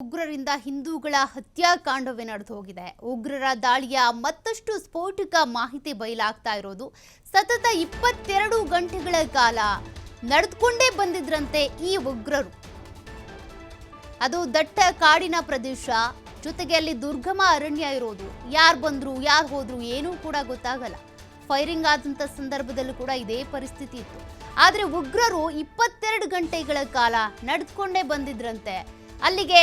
ಉಗ್ರರಿಂದ ಹಿಂದೂಗಳ ಹತ್ಯಾಕಾಂಡವೇ ನಡೆದು ಹೋಗಿದೆ. ಉಗ್ರರ ದಾಳಿಯ ಮತ್ತಷ್ಟು ಸ್ಫೋಟಕ ಮಾಹಿತಿ ಬಯಲಾಗ್ತಾ ಇರೋದು. ಸತತ 22 ಗಂಟೆಗಳ ಕಾಲ ನಡೆದುಕೊಂಡೇ ಬಂದಿದ್ರಂತೆ ಈ ಉಗ್ರರು. ಅದು ದಟ್ಟ ಕಾಡಿನ ಪ್ರದೇಶ, ಜೊತೆಗೆ ಅಲ್ಲಿ ದುರ್ಗಮ ಅರಣ್ಯ ಇರೋದು. ಯಾರು ಬಂದ್ರು ಯಾರು ಹೋದ್ರು ಏನೂ ಕೂಡ ಗೊತ್ತಾಗಲ್ಲ. ಫೈರಿಂಗ್ ಆದಂತ ಸಂದರ್ಭದಲ್ಲೂ ಕೂಡ ಇದೇ ಪರಿಸ್ಥಿತಿ ಇತ್ತು. ಆದ್ರೆ ಉಗ್ರರು 22 ಗಂಟೆಗಳ ಕಾಲ ನಡೆದುಕೊಂಡೇ ಬಂದಿದ್ರಂತೆ. ಅಲ್ಲಿಗೆ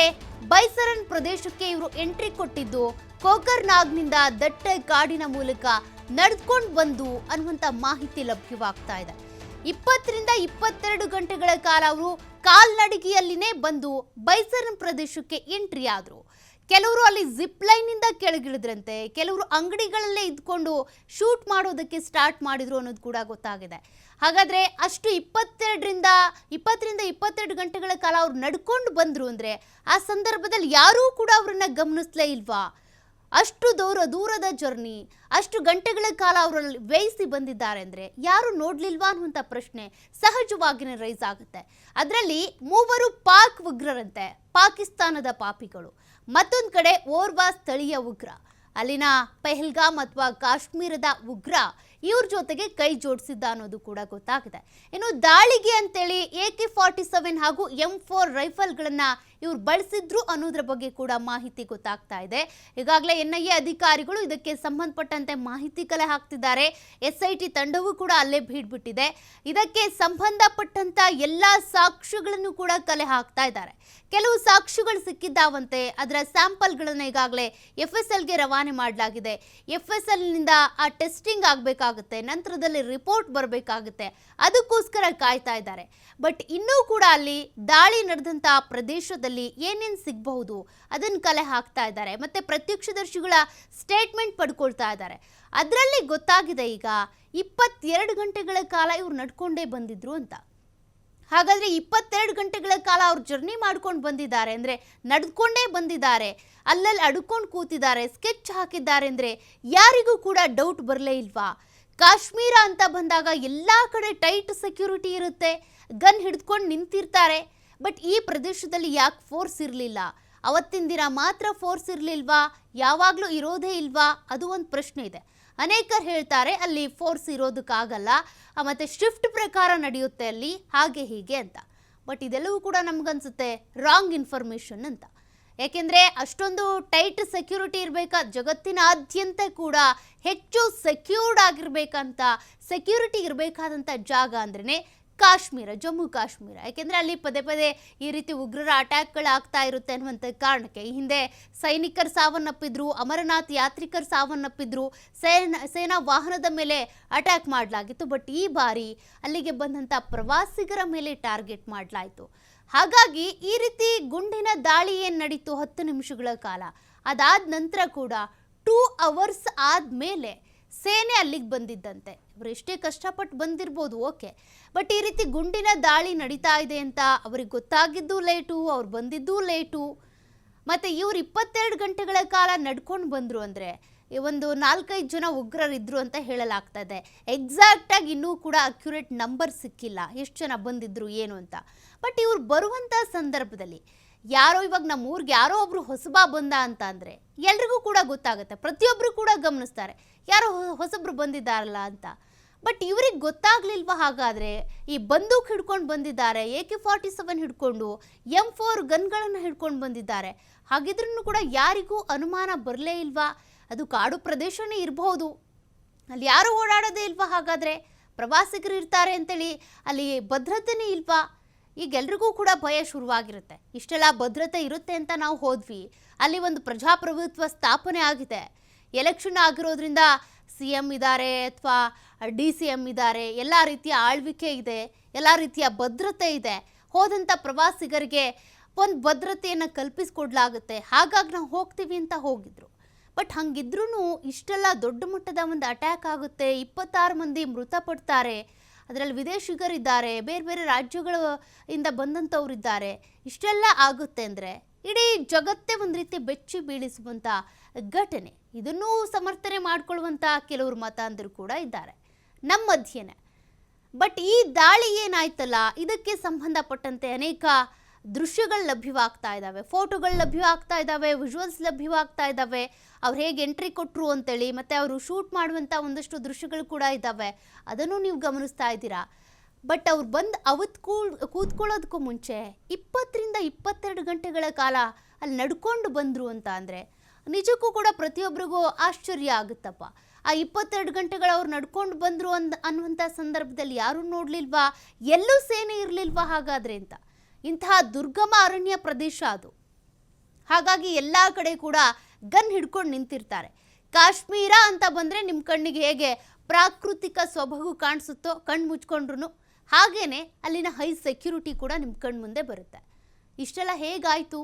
ಬೈಸರನ್ ಪ್ರದೇಶಕ್ಕೆ ಇವರು ಎಂಟ್ರಿ ಕೊಟ್ಟಿದ್ದು ಕೋಕರ್ನಾಗ್ನಿಂದ ದಟ್ಟ ಕಾಡಿನ ಮೂಲಕ ನಡೆದುಕೊಂಡು ಬಂದು ಅನ್ನುವಂತ ಮಾಹಿತಿ ಲಭ್ಯವಾಗ್ತಾ ಇದೆ. 20 ರಿಂದ 22 ಗಂಟೆಗಳ ಕಾಲ ಅವರು ಕಾಲ್ನಡಿಗೆಯಲ್ಲಿನೇ ಬಂದು ಬೈಸರನ್ ಪ್ರದೇಶಕ್ಕೆ ಎಂಟ್ರಿ ಆದ್ರು. ಕೆಲವರು ಅಲ್ಲಿ ಜಿಪ್ ಲೈನ್ ಇಂದ ಕೆಳಗಿಳಿದ್ರಂತೆ, ಕೆಲವರು ಅಂಗಡಿಗಳಲ್ಲೇ ಇದ್ಕೊಂಡು ಶೂಟ್ ಮಾಡೋದಕ್ಕೆ ಸ್ಟಾರ್ಟ್ ಮಾಡಿದ್ರು ಅನ್ನೋದು ಕೂಡ ಗೊತ್ತಾಗಿದೆ. ಹಾಗಾದ್ರೆ ಅಷ್ಟು 20 ರಿಂದ 22 ಗಂಟೆಗಳ ಕಾಲ ಅವ್ರು ನಡ್ಕೊಂಡು ಬಂದ್ರು ಅಂದ್ರೆ ಆ ಸಂದರ್ಭದಲ್ಲಿ ಯಾರೂ ಕೂಡ ಅವ್ರನ್ನ ಗಮನಿಸ್ಲೇ ಇಲ್ವಾ? ಅಷ್ಟು ದೂರದ ಜರ್ನಿ, ಅಷ್ಟು ಗಂಟೆಗಳ ಕಾಲ ಅವರಲ್ಲಿ ವ್ಯಯಿಸಿ ಬಂದಿದ್ದಾರೆ ಅಂದ್ರೆ ಯಾರು ನೋಡ್ಲಿಲ್ವಾ ಅನ್ನುವಂಥ ಪ್ರಶ್ನೆ ಸಹಜವಾಗಿಯೇ ರೈಸ್ ಆಗುತ್ತೆ. ಅದರಲ್ಲಿ 3 ಪಾಕ್ ಉಗ್ರರಂತೆ, ಪಾಕಿಸ್ತಾನದ ಪಾಪಿಗಳು. ಮತ್ತೊಂದು ಕಡೆ ಓರ್ವ ಸ್ಥಳೀಯ ಉಗ್ರ, ಅಲ್ಲಿನ ಪೆಹಲ್ಗಾಮ್ ಅಥವಾ ಕಾಶ್ಮೀರದ ಉಗ್ರ ಇವ್ರ ಜೊತೆಗೆ ಕೈ ಜೋಡಿಸಿದ್ದ ಅನ್ನೋದು ಕೂಡ ಗೊತ್ತಾಗಿದೆ. ಇನ್ನು ದಾಳಿಗೆ ಅಂತೇಳಿ AK-47 ಹಾಗೂ M4 ರೈಫಲ್ಗಳನ್ನ ಇವ್ರು ಬಳಸಿದ್ರು ಅನ್ನೋದ್ರ ಬಗ್ಗೆ ಕೂಡ ಮಾಹಿತಿ ಗೊತ್ತಾಗ್ತಾ ಇದೆ. ಈಗಾಗಲೇ NIA ಅಧಿಕಾರಿಗಳು ಇದಕ್ಕೆ ಸಂಬಂಧಪಟ್ಟಂತೆ ಮಾಹಿತಿ ಕಲೆ ಹಾಕ್ತಿದ್ದಾರೆ. SIT ತಂಡವೂ ಕೂಡ ಅಲ್ಲೇ ಬೀಡ್ಬಿಟ್ಟಿದೆ. ಇದಕ್ಕೆ ಸಂಬಂಧಪಟ್ಟಂತ ಎಲ್ಲಾ ಸಾಕ್ಷ್ಯಗಳನ್ನು ಕೂಡ ಕಲೆ ಹಾಕ್ತಾ ಇದ್ದಾರೆ. ಕೆಲವು ಸಾಕ್ಷ್ಯಗಳು ಸಿಕ್ಕಿದ್ದಾವಂತೆ, ಅದರ ಸ್ಯಾಂಪಲ್ಗಳನ್ನ ಈಗಾಗಲೇ FSLಗೆ ರವಾನೆ ಮಾಡಲಾಗಿದೆ. FSL ನಿಂದ ಆ ಟೆಸ್ಟಿಂಗ್ ಆಗಬೇಕಾಗುತ್ತೆ, ನಂತರದಲ್ಲಿ ರಿಪೋರ್ಟ್ ಬರಬೇಕಾಗುತ್ತೆ. ಅದಕ್ಕೋಸ್ಕರ ಕಾಯ್ತಾ ಇದ್ದಾರೆ. ಬಟ್ ಇನ್ನೂ ಕೂಡ ಅಲ್ಲಿ ದಾಳಿ ನಡೆದಂತ ಪ್ರದೇಶದಲ್ಲಿ ಏನೇನು ಸಿಗಬಹುದು ಅದನ್ನ ಕಲೆ ಹಾಕ್ತಾ ಇದ್ದಾರೆ. ಮತ್ತೆ ಪ್ರತ್ಯಕ್ಷದರ್ಶಿಗಳ ಸ್ಟೇಟ್ಮೆಂಟ್ ಪಡ್ಕೊಳ್ತಾ ಇದ್ದಾರೆ. ಅದರಲ್ಲಿ ಗೊತ್ತಾಗಿದೆ ಈಗ 22 ಗಂಟೆಗಳ ಕಾಲ ಇವ್ರು ನಡ್ಕೊಂಡೇ ಬಂದಿದ್ರು ಅಂತ. ಹಾಗಾದ್ರೆ 22 ಗಂಟೆಗಳ ಕಾಲ ಅವ್ರು ಜರ್ನಿ ಮಾಡ್ಕೊಂಡು ಬಂದಿದ್ದಾರೆ ಅಂದ್ರೆ, ನಡೆದುಕೊಂಡೇ ಬಂದಿದ್ದಾರೆ, ಅಲ್ಲಲ್ಲಿ ಅಡ್ಕೊಂಡು ಕೂತಿದ್ದಾರೆ, ಸ್ಕೆಚ್ ಹಾಕಿದ್ದಾರೆ ಅಂದ್ರೆ ಯಾರಿಗೂ ಕೂಡ ಡೌಟ್ ಬರಲೇ ಇಲ್ವಾ? ಕಾಶ್ಮೀರ ಅಂತ ಬಂದಾಗ ಎಲ್ಲಾ ಕಡೆ ಟೈಟ್ ಸೆಕ್ಯೂರಿಟಿ ಇರುತ್ತೆ, ಗನ್ ಹಿಡ್ಕೊಂಡು ನಿಂತಿರ್ತಾರೆ. ಬಟ್ ಈ ಪ್ರದೇಶದಲ್ಲಿ ಯಾಕೆ ಫೋರ್ಸ್ ಇರಲಿಲ್ಲ? ಅವತ್ತಿನ ದಿನ ಮಾತ್ರ ಫೋರ್ಸ್ ಇರಲಿಲ್ವಾ? ಯಾವಾಗಲೂ ಇರೋದೇ ಇಲ್ವಾ? ಅದು ಒಂದು ಪ್ರಶ್ನೆ ಇದೆ. ಅನೇಕರು ಹೇಳ್ತಾರೆ ಅಲ್ಲಿ ಫೋರ್ಸ್ ಇರೋದಕ್ಕಾಗಲ್ಲ, ಮತ್ತೆ ಶಿಫ್ಟ್ ಪ್ರಕಾರ ನಡೆಯುತ್ತೆ ಅಲ್ಲಿ, ಹಾಗೆ ಹೀಗೆ ಅಂತ. ಬಟ್ ಇದೆಲ್ಲವೂ ಕೂಡ ನಮ್ಗನ್ಸುತ್ತೆ ರಾಂಗ್ ಇನ್ಫಾರ್ಮೇಶನ್ ಅಂತ. ಯಾಕೆಂದರೆ ಅಷ್ಟೊಂದು ಟೈಟ್ ಸೆಕ್ಯೂರಿಟಿ ಇರಬೇಕಾ, ಜಗತ್ತಿನಾದ್ಯಂತ ಕೂಡ ಹೆಚ್ಚು ಸೆಕ್ಯೂರ್ಡ್ ಆಗಿರ್ಬೇಕಂತ, ಸೆಕ್ಯೂರಿಟಿ ಇರಬೇಕಾದಂಥ ಜಾಗ ಅಂದ್ರೇ ಕಾಶ್ಮೀರ, ಜಮ್ಮು ಕಾಶ್ಮೀರ. ಯಾಕೆಂದರೆ ಅಲ್ಲಿ ಪದೇ ಪದೇ ಈ ರೀತಿ ಉಗ್ರರ ಅಟ್ಯಾಕ್ಗಳಾಗ್ತಾ ಇರುತ್ತೆ ಅನ್ನುವಂಥ ಕಾರಣಕ್ಕೆ ಈ ಹಿಂದೆ ಸೈನಿಕರು ಸಾವನ್ನಪ್ಪಿದ್ರು, ಅಮರನಾಥ್ ಯಾತ್ರಿಕರು ಸಾವನ್ನಪ್ಪಿದ್ರು, ಸೇನಾ ವಾಹನದ ಮೇಲೆ ಅಟ್ಯಾಕ್ ಮಾಡಲಾಗಿತ್ತು. ಬಟ್ ಈ ಬಾರಿ ಅಲ್ಲಿಗೆ ಬಂದಂಥ ಪ್ರವಾಸಿಗರ ಮೇಲೆ ಟಾರ್ಗೆಟ್ ಮಾಡಲಾಯಿತು. ಹಾಗಾಗಿ ಈ ರೀತಿ ಗುಂಡಿನ ದಾಳಿ ಏನು ನಡೀತು 10 ನಿಮಿಷಗಳ ಕಾಲ, ಅದಾದ ನಂತರ ಕೂಡ 2 ಅವರ್ಸ್ ಆದಮೇಲೆ ಸೇನೆ ಅಲ್ಲಿಗೆ ಬಂದಿದ್ದಂತೆ. ಅವರು ಎಷ್ಟೇ ಕಷ್ಟಪಟ್ಟು ಬಂದಿರ್ಬೋದು, ಓಕೆ, ಬಟ್ ಈ ರೀತಿ ಗುಂಡಿನ ದಾಳಿ ನಡೀತಾ ಇದೆ ಅಂತ ಅವ್ರಿಗೆ ಗೊತ್ತಾಗಿದ್ದು ಲೇಟು, ಅವ್ರು ಬಂದಿದ್ದು ಲೇಟು. ಮತ್ತು ಇವ್ರು 22 ಗಂಟೆಗಳ ಕಾಲ ನಡ್ಕೊಂಡು ಬಂದರು ಅಂದರೆ ಒಂದು 4-5 ಜನ ಉಗ್ರರಿದ್ರು ಅಂತ ಹೇಳಲಾಗ್ತಾ ಇದೆ. ಎಕ್ಸಾಕ್ಟಾಗಿ ಇನ್ನೂ ಕೂಡ ಅಕ್ಯುರೇಟ್ ನಂಬರ್ ಸಿಕ್ಕಿಲ್ಲ ಎಷ್ಟು ಜನ ಬಂದಿದ್ರು ಏನು ಅಂತ. ಬಟ್ ಇವ್ರು ಬರುವಂಥ ಸಂದರ್ಭದಲ್ಲಿ ಯಾರೋ ಇವಾಗ ನಮ್ಮ ಊರಿಗೆ ಯಾರೋ ಒಬ್ರು ಹೊಸಬ ಬಂದ ಅಂತ ಅಂದರೆ ಎಲ್ರಿಗೂ ಕೂಡ ಗೊತ್ತಾಗುತ್ತೆ, ಪ್ರತಿಯೊಬ್ಬರು ಕೂಡ ಗಮನಿಸ್ತಾರೆ ಯಾರೋ ಹೊಸಬ್ರು ಬಂದಿದ್ದಾರಲ್ಲ ಅಂತ. ಬಟ್ ಇವ್ರಿಗೆ ಗೊತ್ತಾಗ್ಲಿಲ್ವಾ? ಹಾಗಾದರೆ ಈ ಬಂದೂಕ್ ಹಿಡ್ಕೊಂಡು ಬಂದಿದ್ದಾರೆ, AK-47 ಹಿಡ್ಕೊಂಡು, M4 ಗನ್ಗಳನ್ನು ಹಿಡ್ಕೊಂಡು ಬಂದಿದ್ದಾರೆ. ಹಾಗಿದ್ರೂ ಕೂಡ ಯಾರಿಗೂ ಅನುಮಾನ ಬರಲೇ ಇಲ್ವಾ? ಅದು ಕಾಡು ಪ್ರದೇಶನೇ ಇರಬಹುದು, ಅಲ್ಲಿ ಯಾರು ಓಡಾಡೋದೇ ಇಲ್ವಾ? ಹಾಗಾದರೆ ಪ್ರವಾಸಿಗರು ಇರ್ತಾರೆ ಅಂತೇಳಿ ಅಲ್ಲಿ ಭದ್ರತೆನೇ ಇಲ್ವಾ? ಈಗ ಎಲ್ರಿಗೂ ಕೂಡ ಭಯ ಶುರುವಾಗಿರುತ್ತೆ. ಇಷ್ಟೆಲ್ಲ ಭದ್ರತೆ ಇರುತ್ತೆ ಅಂತ ನಾವು ಹೋದ್ವಿ, ಅಲ್ಲಿ ಒಂದು ಪ್ರಜಾಪ್ರಭುತ್ವ ಸ್ಥಾಪನೆ ಆಗಿದೆ, ಎಲೆಕ್ಷನ್ ಆಗಿರೋದ್ರಿಂದ CM ಇದ್ದಾರೆ ಅಥವಾ DCM ಇದ್ದಾರೆ, ಎಲ್ಲ ರೀತಿಯ ಆಳ್ವಿಕೆ ಇದೆ, ಎಲ್ಲ ರೀತಿಯ ಭದ್ರತೆ ಇದೆ. ಹೋದಂಥ ಪ್ರವಾಸಿಗರಿಗೆ ಒಂದು ಭದ್ರತೆಯನ್ನು ಕಲ್ಪಿಸ್ಕೊಡ್ಲಾಗುತ್ತೆ, ಹಾಗಾಗಿ ನಾವು ಹೋಗ್ತೀವಿ ಅಂತ ಹೋಗಿದ್ರು. ಬಟ್ ಹಂಗಿದ್ರೂ ಇಷ್ಟೆಲ್ಲ ದೊಡ್ಡ ಮಟ್ಟದ ಒಂದು ಅಟ್ಯಾಕ್ ಆಗುತ್ತೆ, 26 ಮಂದಿ ಮೃತಪಡ್ತಾರೆ, ಅದರಲ್ಲಿ ವಿದೇಶಿಗರಿದ್ದಾರೆ, ಬೇರೆ ಬೇರೆ ರಾಜ್ಯಗಳ ಇಂದ ಬಂದಂಥವ್ರಿದ್ದಾರೆ. ಇಷ್ಟೆಲ್ಲ ಆಗುತ್ತೆ ಅಂದರೆ ಇಡೀ ಜಗತ್ತೇ ಒಂದು ರೀತಿ ಬೆಚ್ಚಿ ಬೀಳಿಸುವಂಥ ಘಟನೆ. ಇದನ್ನೂ ಸಮರ್ಥನೆ ಮಾಡ್ಕೊಳ್ಳುವಂಥ ಕೆಲವರು ಮತಾಂಧರು ಕೂಡ ಇದ್ದಾರೆ ನಮ್ಮ ಮಧ್ಯೆನೇ. ಬಟ್ ಈ ದಾಳಿ ಏನಾಯ್ತಲ್ಲ, ಇದಕ್ಕೆ ಸಂಬಂಧಪಟ್ಟಂತೆ ಅನೇಕ ದೃಶ್ಯಗಳು ಲಭ್ಯವಾಗ್ತಾ ಇದ್ದಾವೆ, ಫೋಟೋಗಳು ಲಭ್ಯವಾಗ್ತಾ ಇದ್ದಾವೆ, ವಿಜುವಲ್ಸ್ ಲಭ್ಯವಾಗ್ತಾ ಇದ್ದಾವೆ, ಅವ್ರು ಹೇಗೆ ಎಂಟ್ರಿ ಕೊಟ್ಟರು ಅಂತೇಳಿ, ಮತ್ತು ಅವರು ಶೂಟ್ ಮಾಡುವಂಥ ಒಂದಷ್ಟು ದೃಶ್ಯಗಳು ಕೂಡ ಇದ್ದಾವೆ. ಅದನ್ನು ನೀವು ಗಮನಿಸ್ತಾ ಇದ್ದೀರಾ. ಬಟ್ ಅವ್ರು ಬಂದು ಅವತ್ತು ಕೂತ್ಕೊಳ್ಳೋದಕ್ಕೂ ಮುಂಚೆ 20ರಿಂದ 22 ಗಂಟೆಗಳ ಕಾಲ ಅಲ್ಲಿ ನಡ್ಕೊಂಡು ಬಂದರು ಅಂತ ಅಂದರೆ ನಿಜಕ್ಕೂ ಕೂಡ ಪ್ರತಿಯೊಬ್ಬರಿಗೂ ಆಶ್ಚರ್ಯ ಆಗುತ್ತಪ್ಪ. ಆ 22 ಗಂಟೆಗಳು ಅವ್ರು ನಡ್ಕೊಂಡು ಬಂದರು ಅನ್ನುವಂಥ ಸಂದರ್ಭದಲ್ಲಿ ಯಾರೂ ನೋಡಲಿಲ್ವಾ, ಎಲ್ಲೂ ಸೇನೆ ಇರಲಿಲ್ವಾ ಹಾಗಾದರೆ ಅಂತ. ಇಂತಹ ದುರ್ಗಮ ಅರಣ್ಯ ಪ್ರದೇಶ ಅದು. ಹಾಗಾಗಿ ಎಲ್ಲ ಕಡೆ ಕೂಡ ಗನ್ ಹಿಡ್ಕೊಂಡು ನಿಂತಿರ್ತಾರೆ. ಕಾಶ್ಮೀರ ಅಂತ ಬಂದರೆ ನಿಮ್ಮ ಕಣ್ಣಿಗೆ ಹೇಗೆ ಪ್ರಾಕೃತಿಕ ಸೊಬಗು ಕಾಣಿಸುತ್ತೋ ಕಣ್ಣು ಮುಚ್ಕೊಂಡ್ರು, ಹಾಗೇನೆ ಅಲ್ಲಿನ ಹೈ ಸೆಕ್ಯೂರಿಟಿ ಕೂಡ ನಿಮ್ಮ ಕಣ್ಣು ಮುಂದೆ ಬರುತ್ತೆ. ಇಷ್ಟೆಲ್ಲ ಹೇಗಾಯಿತು?